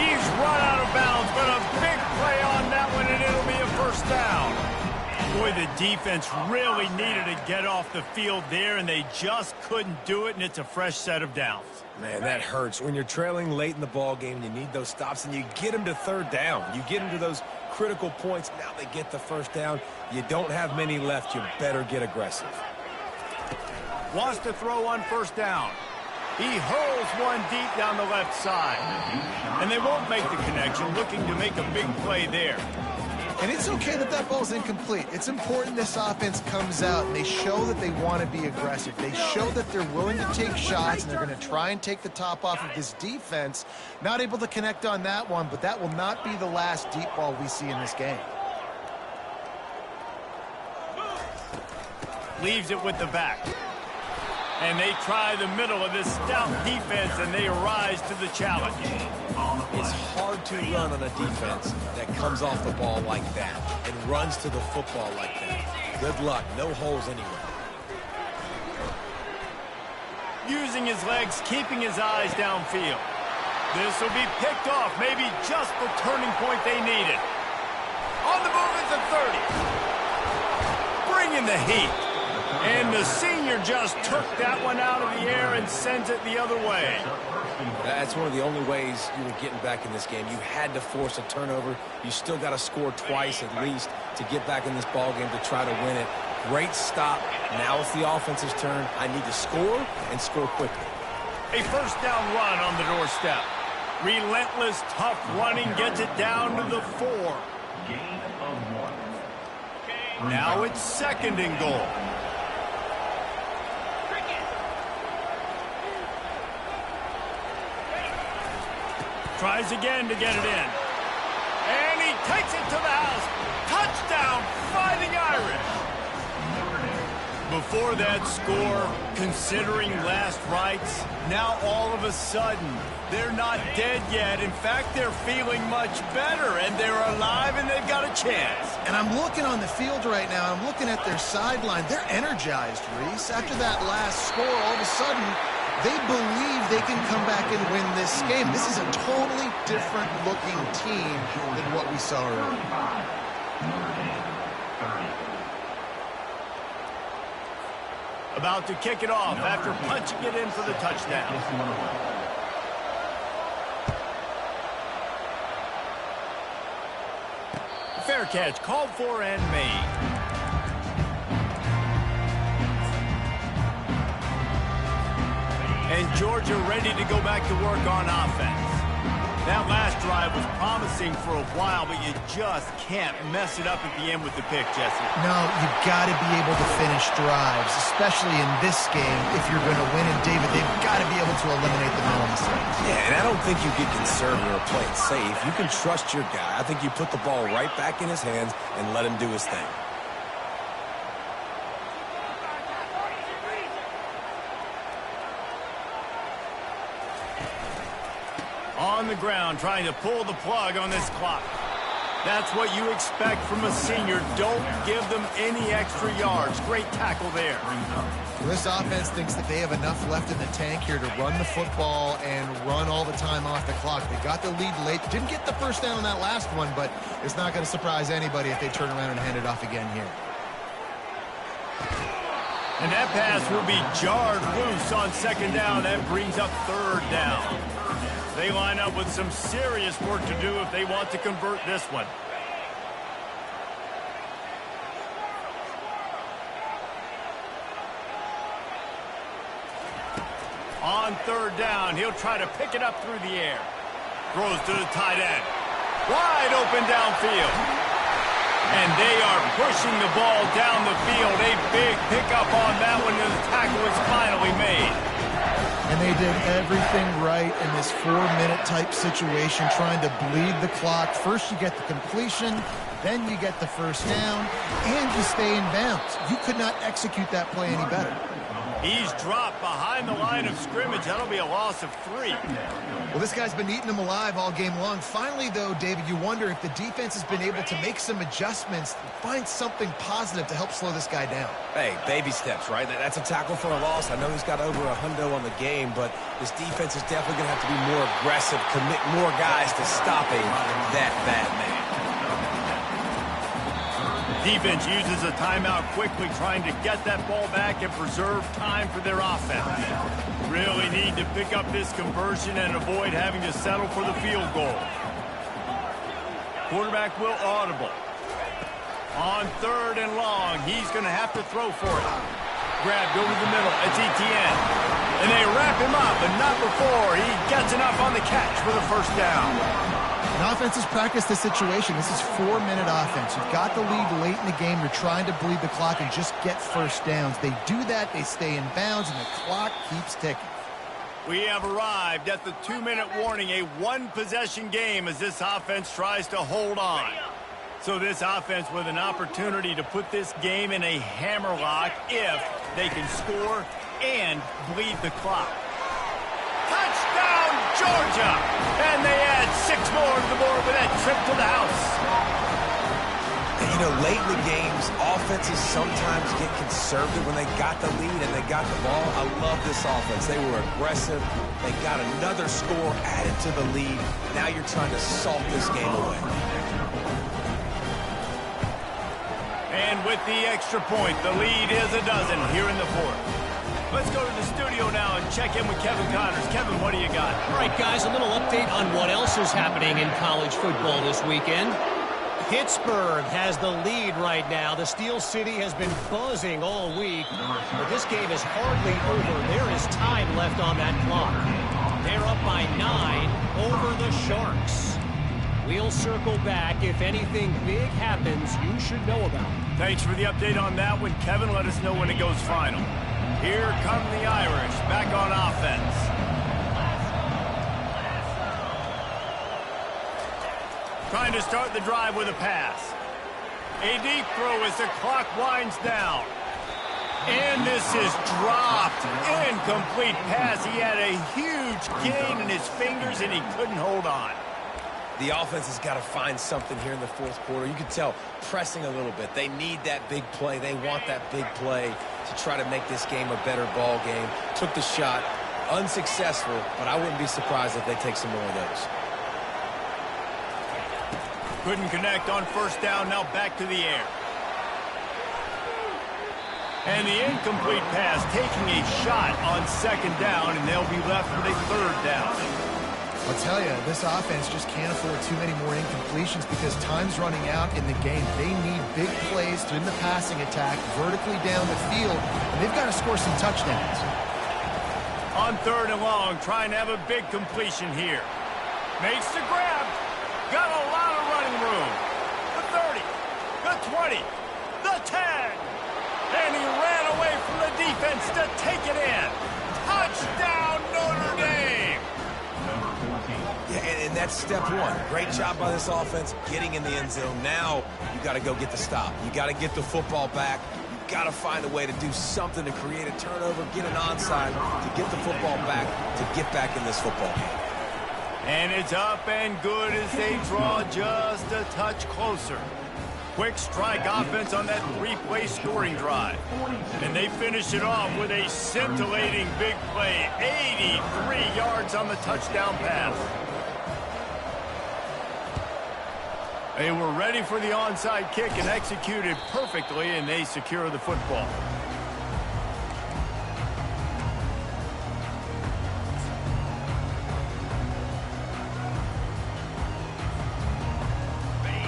He's run out of bounds, but a big play on that one, and it'll be a first down. Boy, the defense really needed to get off the field there, and they just couldn't do it, and it's a fresh set of downs. Man, that hurts. When you're trailing late in the ball game, you need those stops, and you get them to third down. You get them to those critical points. Now they get the first down. You don't have many left. You better get aggressive. Wants to throw on first down. He hurls one deep down the left side. And they won't make the connection, looking to make a big play there. And it's okay that that ball's incomplete. It's important this offense comes out and they show that they want to be aggressive. They show that they're willing to take shots, and they're going to try and take the top off of this defense. Not able to connect on that one, but that will not be the last deep ball we see in this game. Leaves it with the back. And they try the middle of this stout defense, and they rise to the challenge. It's hard to run on a defense that comes off the ball like that and runs to the football like that. Good luck. No holes anywhere. Using his legs, keeping his eyes downfield. This will be picked off, maybe just the turning point they needed. On the move at the 30. Bringing the heat. And the senior just took that one out of the air and sends it the other way. That's one of the only ways you were getting back in this game. You had to force a turnover. You still got to score twice at least to get back in this ball game to try to win it. Great stop. Now it's the offense's turn. I need to score and score quickly. A first down run on the doorstep. Relentless, tough running gets it down to the 4. Gain of 1. Now it's second and goal. Tries again to get it in. And he takes it to the house. Touchdown, Fighting Irish. Before that score, considering last rites, now all of a sudden, they're not dead yet. In fact, they're feeling much better, and they're alive, and they've got a chance. And I'm looking on the field right now. I'm looking at their sideline. They're energized, Reese. After that last score, all of a sudden, they believe they can come back and win this game. This is a totally different-looking team than what we saw earlier. About to kick it off after punching it in for the touchdown. Fair catch, called for and made. And Georgia ready to go back to work on offense. That last drive was promising for a while, but you just can't mess it up at the end with the pick, Jesse. No, you've got to be able to finish drives, especially in this game. If you're going to win, and David, they've got to be able to eliminate the mental mistakes. Yeah, and I don't think you get conservative or play it safe. You can trust your guy. I think you put the ball right back in his hands and let him do his thing. On the ground, trying to pull the plug on this clock. That's what you expect from a senior. Don't give them any extra yards. Great tackle there. This offense thinks that they have enough left in the tank here to run the football and run all the time off the clock. They got the lead late. Didn't get the first down on that last one, but it's not going to surprise anybody if they turn around and hand it off again here. And that pass will be jarred loose on second down. That brings up third down. They line up with some serious work to do if they want to convert this one. On third down, he'll try to pick it up through the air. Throws to the tight end. Wide open downfield. And they are pushing the ball down the field. A big pickup on that one, and the tackle is finally made. And they did everything right in this 4-minute type situation, trying to bleed the clock. First you get the completion, then you get the first down, and you stay in bounds. You could not execute that play any better. He's dropped behind the line of scrimmage. That'll be a loss of 3. Well, this guy's been eating them alive all game long. Finally, though, David, you wonder if the defense has been able to make some adjustments, find something positive to help slow this guy down. Hey, baby steps, right? That's a tackle for a loss. I know he's got over a hundo on the game, but this defense is definitely going to have to be more aggressive, commit more guys to stopping that bad man. Defense uses a timeout quickly, trying to get that ball back and preserve time for their offense. Really need to pick up this conversion and avoid having to settle for the field goal. Quarterback will audible. On third and long, he's going to have to throw for it. Grabbed over the middle. It's Etienne. And they wrap him up, but not before he gets enough on the catch for the first down. An offense has practiced this situation. This is 4-minute offense. You've got the lead late in the game. You're trying to bleed the clock and just get first downs. They do that. They stay in bounds, and the clock keeps ticking. We have arrived at the 2-minute warning, a one-possession game as this offense tries to hold on. So this offense with an opportunity to put this game in a hammerlock if they can score and bleed the clock. Touchdown, Georgia! And they add 6 more to the board with that trip to the house. And, you know, late in the games, offenses sometimes get conservative when they got the lead and they got the ball. I love this offense. They were aggressive. They got another score added to the lead. Now you're trying to salt this game away. And with the extra point, the lead is a dozen here in the fourth. Let's go to the studio now and check in with Kevin Connors. Kevin, what do you got? All right, guys, a little update on what else is happening in college football this weekend. Pittsburgh has the lead right now. The Steel City has been buzzing all week, but this game is hardly over. There is time left on that clock. They're up by 9 over the Sharks. We'll circle back. If anything big happens, you should know about it. Thanks for the update on that one, Kevin. Let us know when it goes final. Here come the Irish, back on offense. Trying to start the drive with a pass. A deep throw as the clock winds down. And this is dropped. Incomplete pass. He had a huge gain in his fingers, and he couldn't hold on. The offense has got to find something here in the fourth quarter. You can tell pressing a little bit. They need that big play. They want that big play to try to make this game a better ball game. Took the shot. Unsuccessful, but I wouldn't be surprised if they take some more of those. Couldn't connect on first down. Now back to the air. And the incomplete pass taking a shot on second down, and they'll be left with a third down. I'll tell you, this offense just can't afford too many more incompletions because time's running out in the game. They need big plays in the passing attack, vertically down the field, and they've got to score some touchdowns. On third and long, trying to have a big completion here. Makes the grab. Got a lot of running room. The 30, the 20, the 10. And he ran away from the defense to take it in. Touchdown, Notre Dame. Yeah, and that's step one. Great job by this offense getting in the end zone. Now you got to go get the stop. You got to get the football back. You got to find a way to do something to create a turnover, get an onside, to get the football back, to get back in this football game. And it's up and good as they draw just a touch closer. Quick strike offense on that 3-play scoring drive. And they finish it off with a scintillating big play. 83 yards on the touchdown pass. They were ready for the onside kick and executed perfectly, and they secure the football.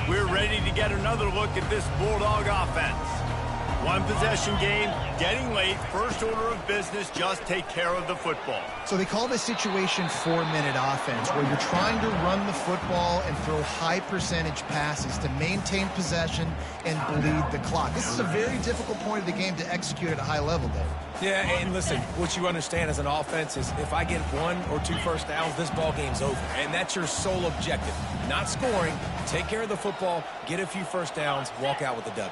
We're ready to get another look at this Bulldog offense. One possession game, getting late, first order of business, just take care of the football. So they call this situation 4-minute offense, where you're trying to run the football and throw high percentage passes to maintain possession and bleed the clock. This is a very difficult point of the game to execute at a high level, Dave. Yeah, and listen, what you understand as an offense is if I get 1 or 2 first downs, this ball game's over. And that's your sole objective. Not scoring, take care of the football, get a few first downs, walk out with a W.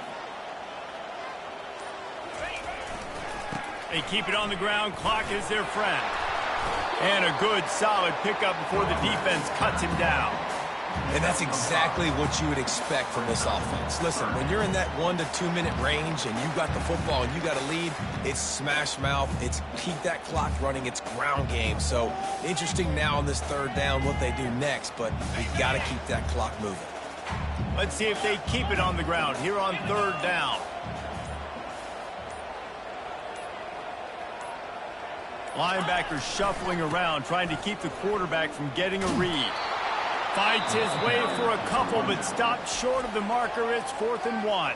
They keep it on the ground. Clock is their friend. And a good, solid pickup before the defense cuts him down. And that's exactly what you would expect from this offense. Listen, when you're in that 1 to 2 minute range and you got the football and you got a lead, it's smash mouth. It's keep that clock running. It's ground game. So interesting now on this third down what they do next, but we got to keep that clock moving. Let's see if they keep it on the ground here on third down. Linebacker shuffling around, trying to keep the quarterback from getting a read. Fights his way for a couple, but stopped short of the marker. It's 4th and 1.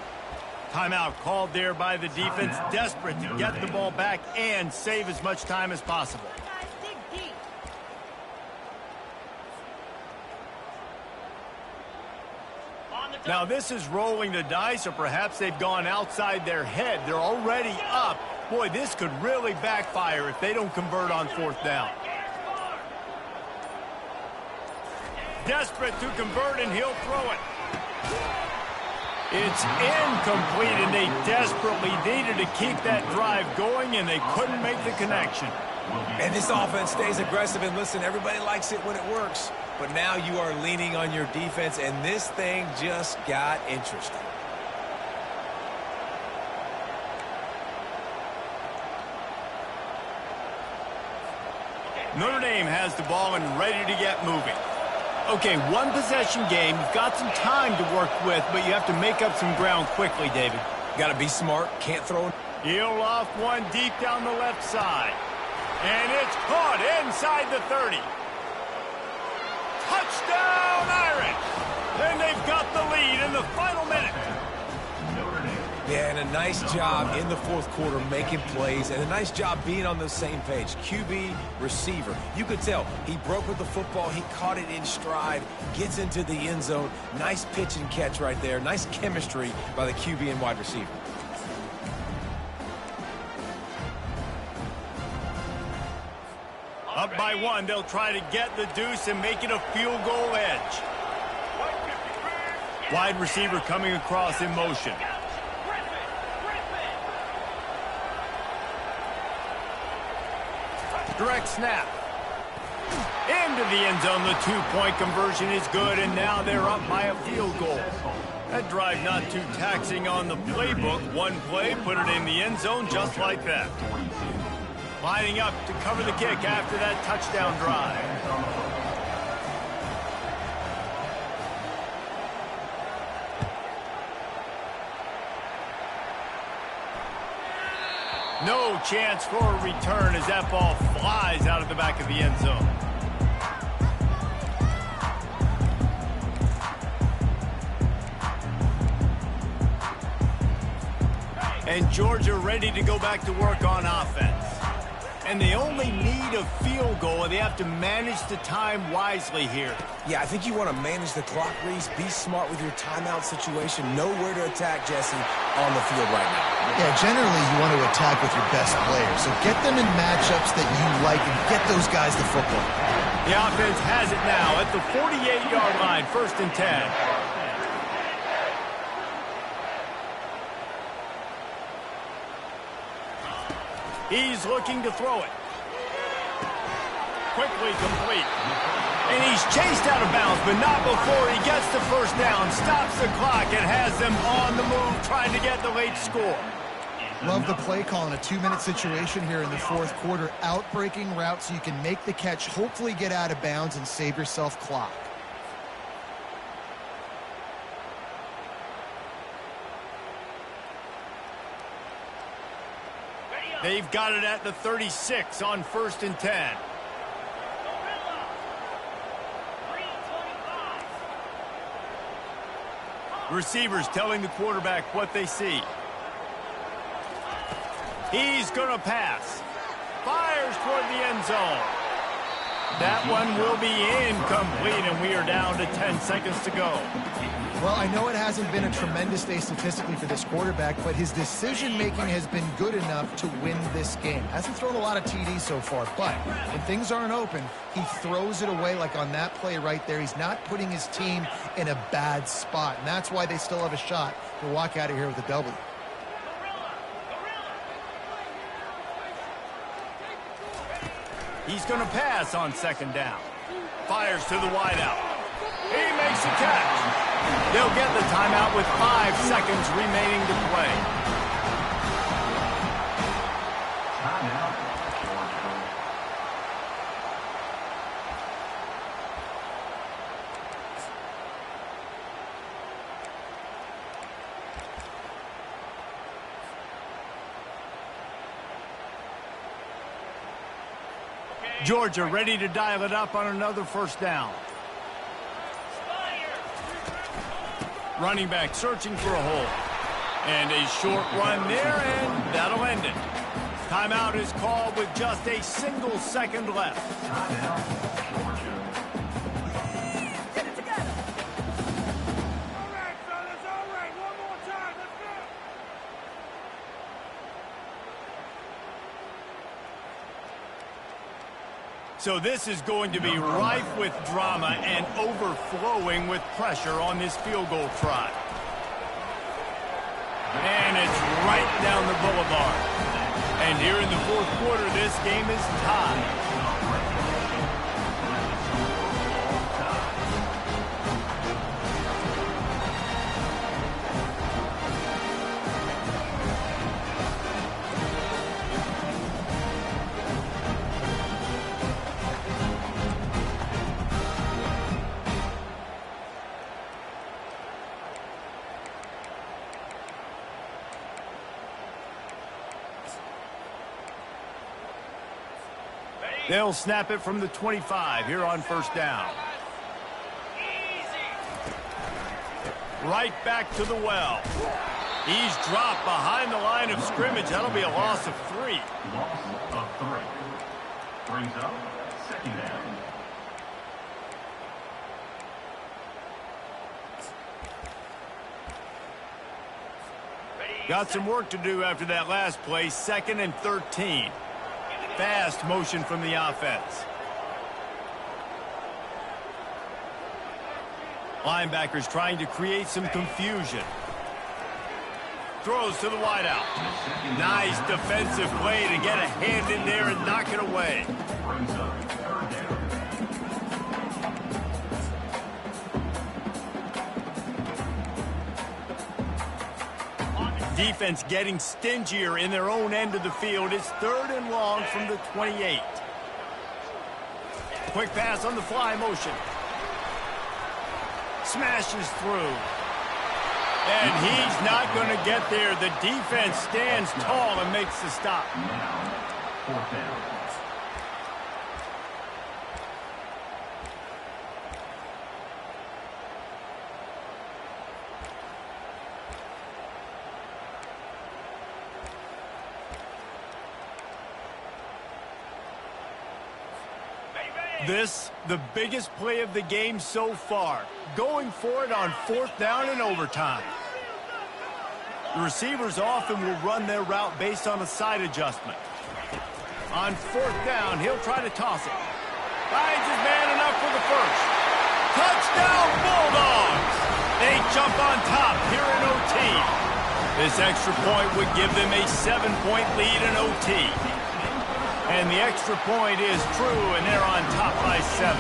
Timeout called there by the defense, desperate to get the ball back and save as much time as possible. Now this is rolling the dice, or perhaps they've gone outside their head. They're already up. Boy, this could really backfire if they don't convert on 4th down. Desperate to convert, and he'll throw it. It's incomplete, and they desperately needed to keep that drive going, and they couldn't make the connection. And this offense stays aggressive, and listen, everybody likes it when it works. But now you are leaning on your defense, and this thing just got interesting. Notre Dame has the ball and ready to get moving. Okay, one possession game. You've got some time to work with, but you have to make up some ground quickly, David. Got to be smart. Can't throw. He'll off one deep down the left side. And it's caught inside the 30. Touchdown, Irish! And they've got the lead in the final minute. Yeah, and a nice job in the fourth quarter making plays, and a nice job being on the same page. QB, receiver. You could tell he broke with the football. He caught it in stride, gets into the end zone. Nice pitch and catch right there. Nice chemistry by the QB and wide receiver. Up by one, they'll try to get the deuce and make it a field goal edge. Wide receiver coming across in motion. Direct snap. Into the end zone. The two-point conversion is good, and now they're up by a field goal. That drive not too taxing on the playbook. One play, put it in the end zone just like that. Lining up to cover the kick after that touchdown drive. No chance for a return as that ball flies out of the back of the end zone. And Georgia ready to go back to work on offense. And they only need a field goal, and they have to manage the time wisely here. Yeah, I think you want to manage the clock, Reese. Be smart with your timeout situation. Know where to attack, Jesse, on the field right now. Yeah, generally you want to attack with your best players. So get them in matchups that you like and get those guys the football. The offense has it now at the 48-yard line, 1st and 10. He's looking to throw it. Quickly complete. And he's chased out of bounds, but not before he gets the first down. Stops the clock and has them on the move, trying to get the late score. Love the play call in a 2-minute situation here in the fourth quarter. Out-breaking route so you can make the catch, hopefully get out of bounds, and save yourself clock. They've got it at the 36 on 1st and 10. Receivers telling the quarterback what they see. He's going to pass. Fires toward the end zone. That one will be incomplete, and we are down to 10 seconds to go. Well, I know it hasn't been a tremendous day statistically for this quarterback, but his decision-making has been good enough to win this game. Hasn't thrown a lot of TDs so far, but when things aren't open, he throws it away like on that play right there. He's not putting his team in a bad spot, and that's why they still have a shot to walk out of here with a W. He's going to pass on 2nd down. Fires to the wideout. He makes a catch. They'll get the timeout with 5 seconds remaining to play. Timeout, Georgia ready to dial it up on another 1st down. Running back searching for a hole. And a short run there, and that'll end it. Timeout is called with just a single second left. Timeout, Georgia. Get it together. All right, fellas, all right. One more time. Let's go. So this is going to be rife with drama and overflowing with pressure on this field goal try. And it's right down the boulevard. And here in the fourth quarter, this game is tied. They'll snap it from the 25 here on first down. Right back to the well. He's dropped behind the line of scrimmage. That'll be a loss of 3. Loss of 3. Brings up second down. Got some work to do after that last play. 2nd and 13. Fast motion from the offense. Linebackers trying to create some confusion. Throws to the wideout. Nice defensive play to get a hand in there and knock it away. Brings up third down. Defense getting stingier in their own end of the field. It's 3rd and long from the 28. Quick pass on the fly motion. Smashes through. And he's not going to get there. The defense stands tall and makes the stop. Now, fourth down. This, the biggest play of the game so far. Going for it on 4th down and overtime. The receivers often will run their route based on a side adjustment. On 4th down, he'll try to toss it. Finds his man enough for the first. Touchdown, Bulldogs! They jump on top here in OT. This extra point would give them a 7-point lead in OT. And the extra point is true, and they're on top by 7.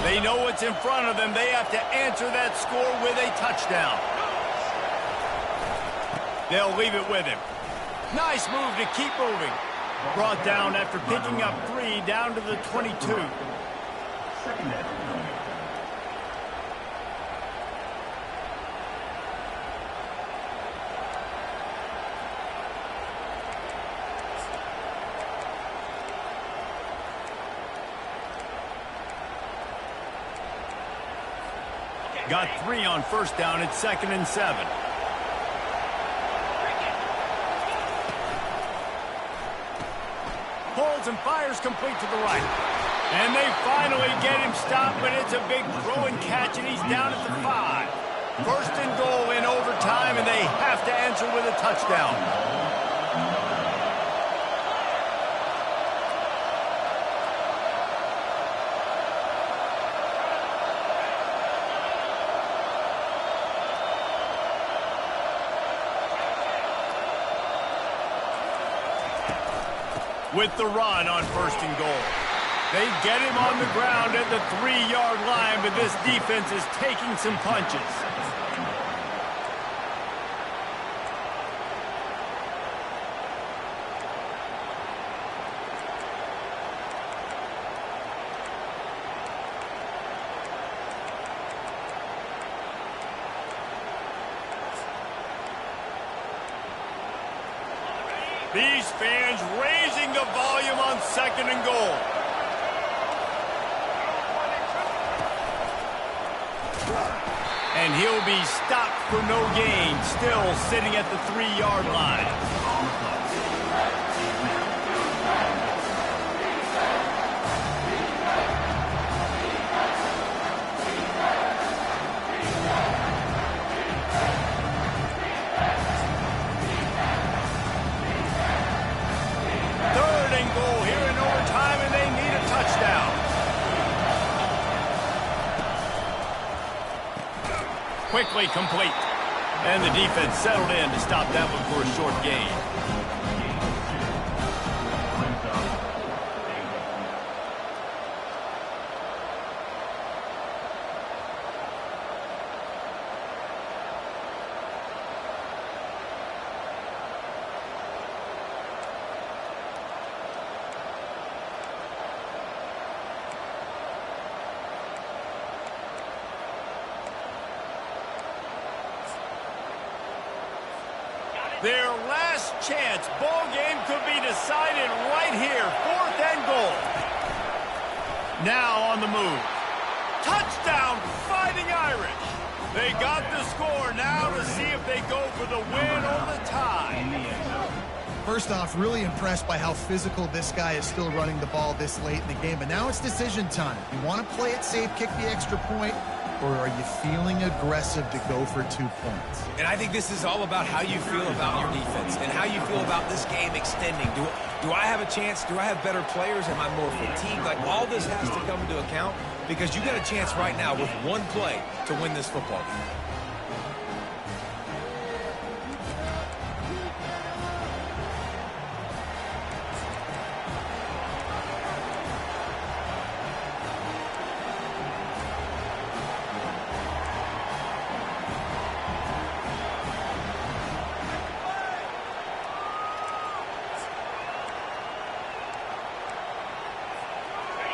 They know what's in front of them. They have to answer that score with a touchdown. They'll leave it with him. Nice move to keep moving. Brought down after picking up 3 down to the 22. Second down. Got 3 on first down at 2nd and 7. Pulls and fires complete to the right. And they finally get him stopped, but it's a big throw and catch, and he's down at the 5. 1st and goal in overtime, and they have to answer with a touchdown. With the run on 1st and goal. They get him on the ground at the 3-yard line, but this defense is taking some punches. These fans raising the volume on 2nd and goal. And he'll be stopped for no gain, still sitting at the 3-yard line. quickly complete. And the defense settled in to stop that one for a short gain. Their last chance. Ball game could be decided right here. 4th and goal. Now on the move. Touchdown, Fighting Irish. They got the score. Now to see if they go for the win or the tie. First off, really impressed by how physical this guy is still running the ball this late in the game. But now it's decision time. You want to play it safe, kick the extra point, or are you feeling aggressive to go for 2 points? And I think this is all about how you feel about your defense and how you feel about this game extending. Do I have a chance? Do I have better players? Am I more fatigued? Like, all this has to come into account because you got a chance right now with one play to win this football game.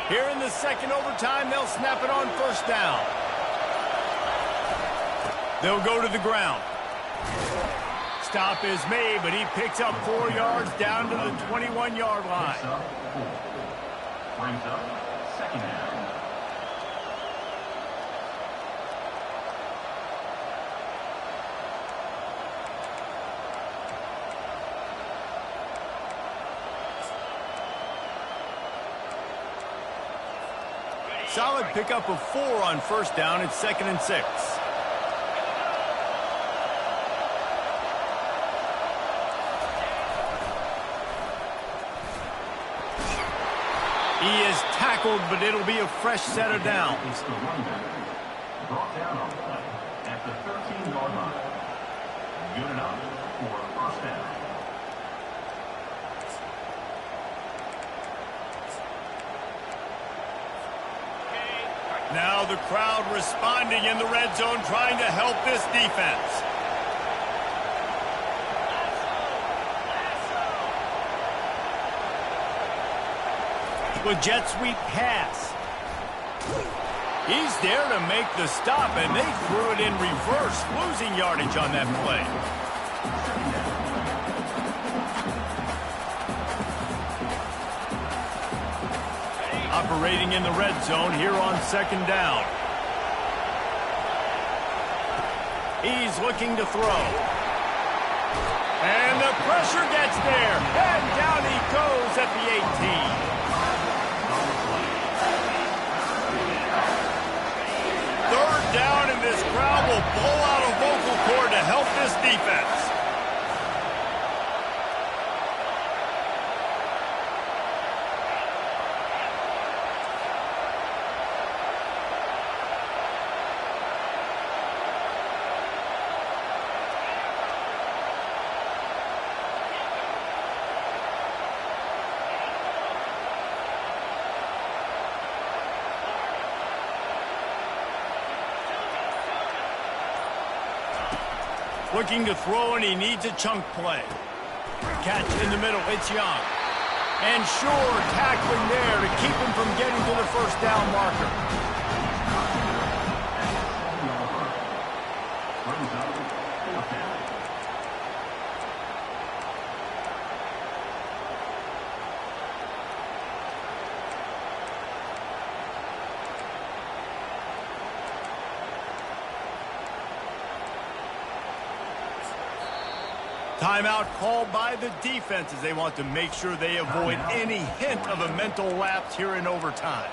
Here in the second overtime, they'll snap it on 1st down. They'll go to the ground. Stop is made, but he picks up 4 yards down to the 21-yard line. Brings up 2nd down. Solid pickup of 4 on 1st down. It's 2nd and 6. He is tackled, but it'll be a fresh set of downs. It's the running back. Brought down on play at the 13-yard line. Good enough for 1st down. Now the crowd responding in the red zone, trying to help this defense. With jet sweep pass. He's there to make the stop, and they threw it in reverse, losing yardage on that play. Operating in the red zone here on 2nd down. He's looking to throw. And the pressure gets there. And down he goes at the 18. 3rd down, and this crowd will blow out a vocal cord to help this defense. Looking to throw, and he needs a chunk play. Catch in the middle, it's Young. And sure, tackling there to keep him from getting to the 1st down marker. Brings up 4th down. Timeout called by the defense as they want to make sure they avoid any hint of a mental lapse here in overtime.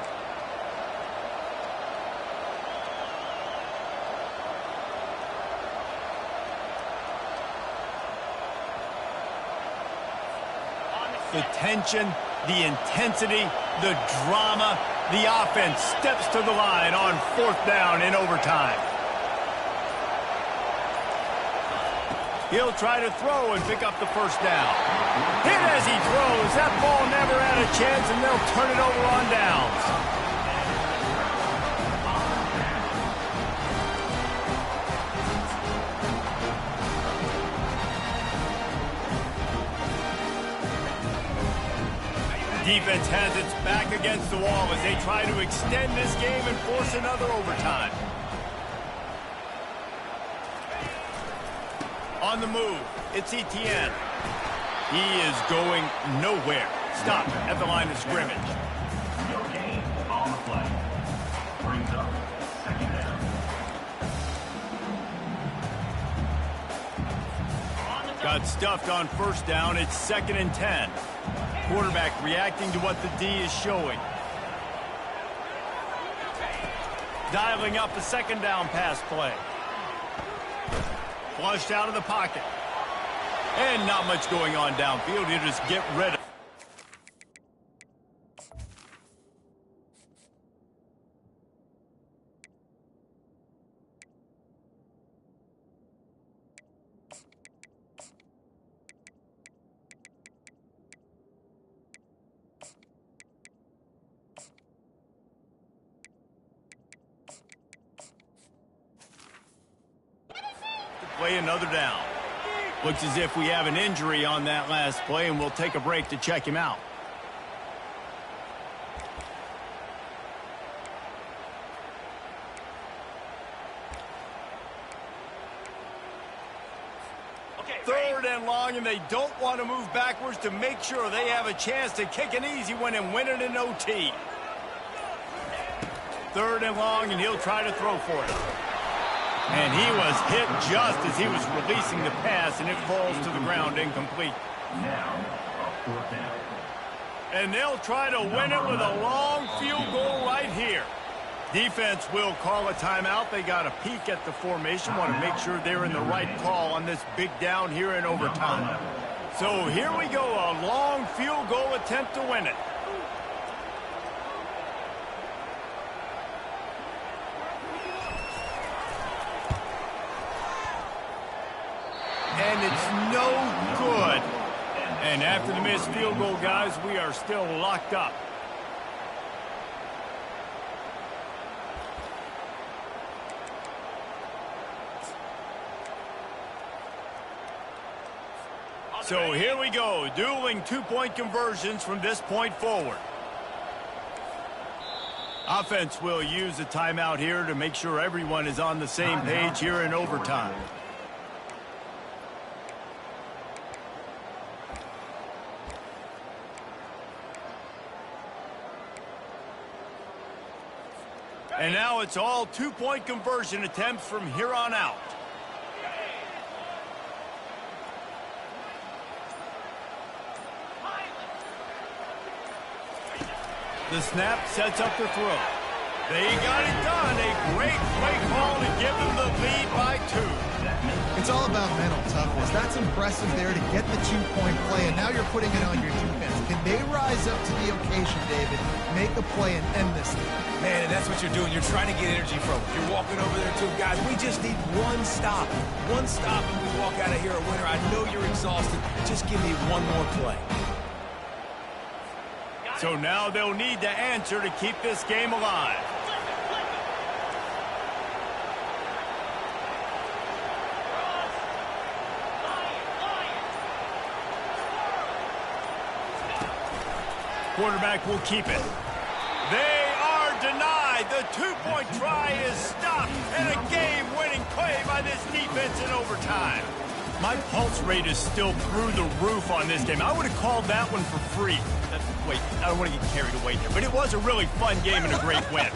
The tension, the intensity, the drama, the offense steps to the line on 4th down in overtime. He'll try to throw and pick up the first down. Hit as he throws. That ball never had a chance, and they'll turn it over on downs. Defense has its back against the wall as they try to extend this game and force another overtime. On the move, it's Etienne. He is going nowhere. Stop at the line of scrimmage. No gain on the play. Brings up second down. Got stuffed on first down. It's 2nd and 10. Quarterback reacting to what the D is showing. Dialing up a 2nd down pass play. Flushed out of the pocket. And not much going on downfield. He'll just get rid of it. Play another down. Looks as if we have an injury on that last play, and we'll take a break to check him out. Third and long, and they don't want to move backwards to make sure they have a chance to kick an easy one and win it in OT. 3rd and long, and he'll try to throw for it. And he was hit just as he was releasing the pass, and it falls to the ground incomplete. Now, a 4th down. And they'll try to win it with a long field goal right here. Defense will call a timeout. They got a peek at the formation, want to make sure they're in the right call on this big down here in overtime. So here we go, a long field goal attempt to win it. And it's no good. And after the missed field goal, guys, we are still locked up. So here we go, dueling two-point conversions from this point forward. Offense will use a timeout here to make sure everyone is on the same page here in overtime. And now it's all two-point conversion attempts from here on out. The snap sets up the throw. They got it done. A great play call to give them the lead by 2. It's all about mental toughness. That's impressive there to get the two-point play, and now you're putting it on your defense. Can they rise up to the occasion, David, make a play and end this thing? Man, and that's what you're doing. You're trying to get energy from it. You're walking over there to them, guys. We just need one stop. One stop, and we walk out of here a winner. I know you're exhausted. Just give me one more play. So now they'll need to answer to keep this game alive. Quarterback will keep it. They are denied. The two-point try is stopped, and a game-winning play by this defense in overtime. My pulse rate is still through the roof on this game. I would have called that one for free. Wait, I don't want to get carried away here, but it was a really fun game and a great win.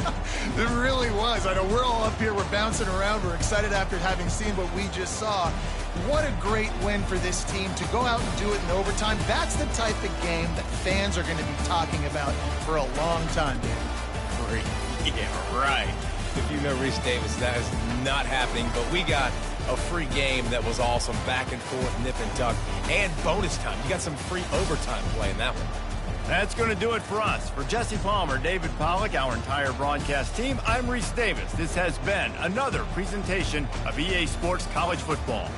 It really was. I know we're all up here, we're bouncing around, we're excited after having seen what we just saw. What a great win for this team to go out and do it in overtime. That's the type of game that fans are going to be talking about for a long time, Dan. Yeah, right. If you know Reese Davis, that is not happening, but we got a free game that was awesome, back and forth, nip and tuck, and bonus time. You got some free overtime play in that one. That's going to do it for us. For Jesse Palmer, David Pollack, our entire broadcast team, I'm Reese Davis. This has been another presentation of EA Sports College Football.